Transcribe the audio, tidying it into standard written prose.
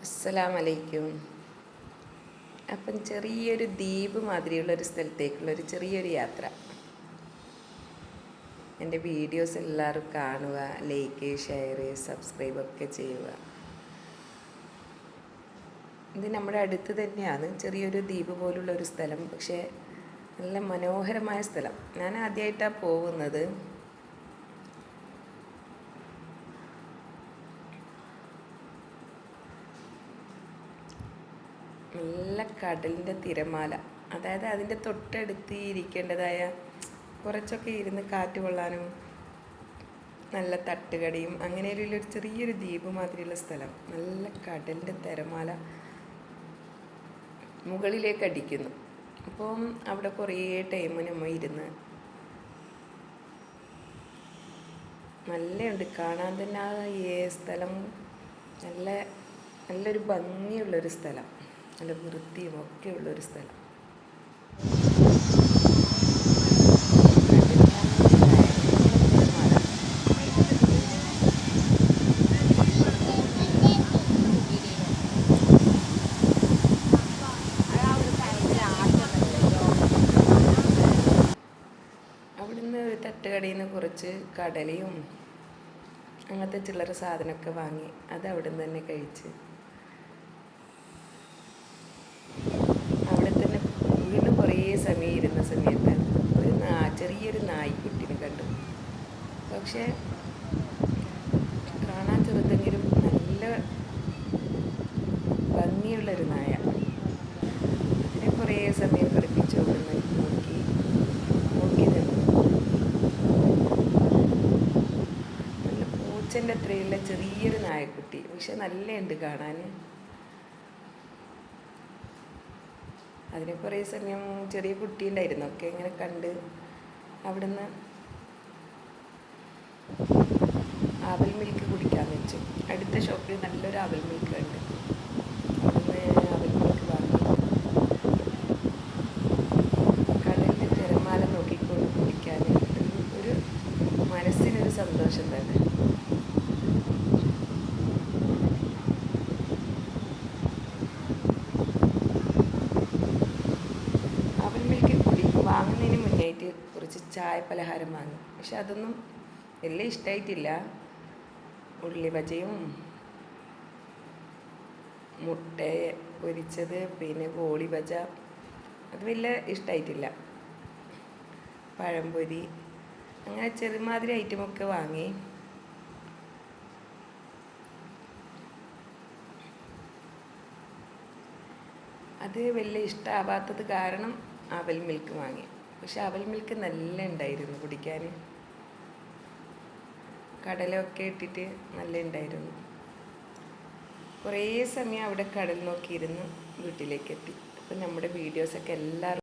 അസ്സലാമലൈക്കും. അപ്പം ചെറിയൊരു ദ്വീപ് മാതിരിയുള്ളൊരു സ്ഥലത്തേക്കുള്ളൊരു ചെറിയൊരു യാത്ര. എൻ്റെ വീഡിയോസ് എല്ലാവരും കാണുക, ലൈക്ക്, ഷെയർ, സബ്സ്ക്രൈബ് ഒക്കെ ചെയ്യുക. ഇത് നമ്മുടെ അടുത്ത് തന്നെയാണ്, ചെറിയൊരു ദ്വീപ് പോലുള്ളൊരു സ്ഥലം. പക്ഷേ നല്ല മനോഹരമായ സ്ഥലം. ഞാൻ ആദ്യമായിട്ടാണ് പോകുന്നത്. നല്ല കടലിൻ്റെ തിരമാല, അതായത് അതിൻ്റെ തൊട്ടടുത്ത് ഇരിക്കേണ്ടതായ കുറച്ചൊക്കെ ഇരുന്ന് കാറ്റ് കൊള്ളാനും നല്ല തട്ടുകടയും അങ്ങനെയുള്ള ഒരു ചെറിയൊരു ദ്വീപ് മാതിരിയുള്ള സ്ഥലം. നല്ല കടലിൻ്റെ തിരമാല മുകളിലേക്ക് അടിക്കുന്നു. അപ്പം അവിടെ കുറേ ടൈം നമ്മൾ ഇരുന്ന് നല്ലുണ്ട് കാണാൻ തന്നെ. ആ സ്ഥലം നല്ലൊരു ഭംഗിയുള്ളൊരു സ്ഥലം, നല്ല വൃത്തിയും ഒക്കെ ഉള്ളൊരു സ്ഥലം. അവിടുന്ന് ഒരു തട്ടുകടയിൽ നിന്ന് കുറച്ച് കടലയും അങ്ങനത്തെ ചില്ലറ സാധനമൊക്കെ വാങ്ങി അത് അവിടെ നിന്ന് തന്നെ കഴിച്ച് അവിടെ തന്നെ വീണ്ടും കുറേ സമയം ഇരുന്ന സമയത്ത് ഒരു ചെറിയൊരു നായ്ക്കുട്ടിനെ കണ്ടു. പക്ഷേ കാണാൻ ചെറുതെങ്കിലും നല്ല ഭംഗിയുള്ളൊരു നായ. അതിനെ കുറേ സമയം പഠിപ്പിച്ചു കൊടുന്ന് നോക്കി നിന്നു. നല്ല പൂച്ചൻ്റെ അത്രയുള്ള ചെറിയൊരു നായക്കുട്ടി, പക്ഷെ നല്ലുണ്ട് കാണാൻ. അതിന് കുറേ സമയം ചെറിയ കുട്ടി ഉണ്ടായിരുന്നു, ഒക്കെ ഇങ്ങനെ കണ്ട് അവിടുന്ന് ആവൽ മിൽക്ക് കുടിക്കാമെന്ന് വെച്ചു. അടുത്ത ഷോപ്പിൽ നല്ലൊരു ആവൽ മിൽക്ക് ഉണ്ട്. അവിടുന്ന് ആവൽ മിൽക്ക് വാങ്ങി കടലിൽ തിരമാല നോക്കിക്കൊണ്ട് കുടിക്കാൻ ഒരു മനസ്സിനൊരു സന്തോഷം തന്നെ. വാങ്ങുന്നതിന് മുന്നായിട്ട് കുറച്ച് ചായ പലഹാരം വാങ്ങി. പക്ഷെ അതൊന്നും വലിയ ഇഷ്ടമായിട്ടില്ല. ഉള്ളി ബജയും മുട്ട പൊരിച്ചത്, പിന്നെ ബോളി ബജ, അത് വലിയ ഇഷ്ടമായിട്ടില്ല. പഴംപൊരി, അങ്ങനെ ചെറുമാതിരി ഐറ്റമൊക്കെ വാങ്ങി. അത് വലിയ ഇഷ്ടമാവാത്തത് കാരണം അവൽ മിൽക്ക് വാങ്ങി. പക്ഷെ അവൽ മിൽക്ക് നല്ല ഉണ്ടായിരുന്നു കുടിക്കാൻ. കടലൊക്കെ ഇട്ടിട്ട് നല്ല ഉണ്ടായിരുന്നു. കുറേ സമയം അവിടെ കടൽ നോക്കിയിരുന്ന് വീട്ടിലേക്ക് എത്തി. അപ്പം നമ്മുടെ വീഡിയോസൊക്കെ എല്ലാവരും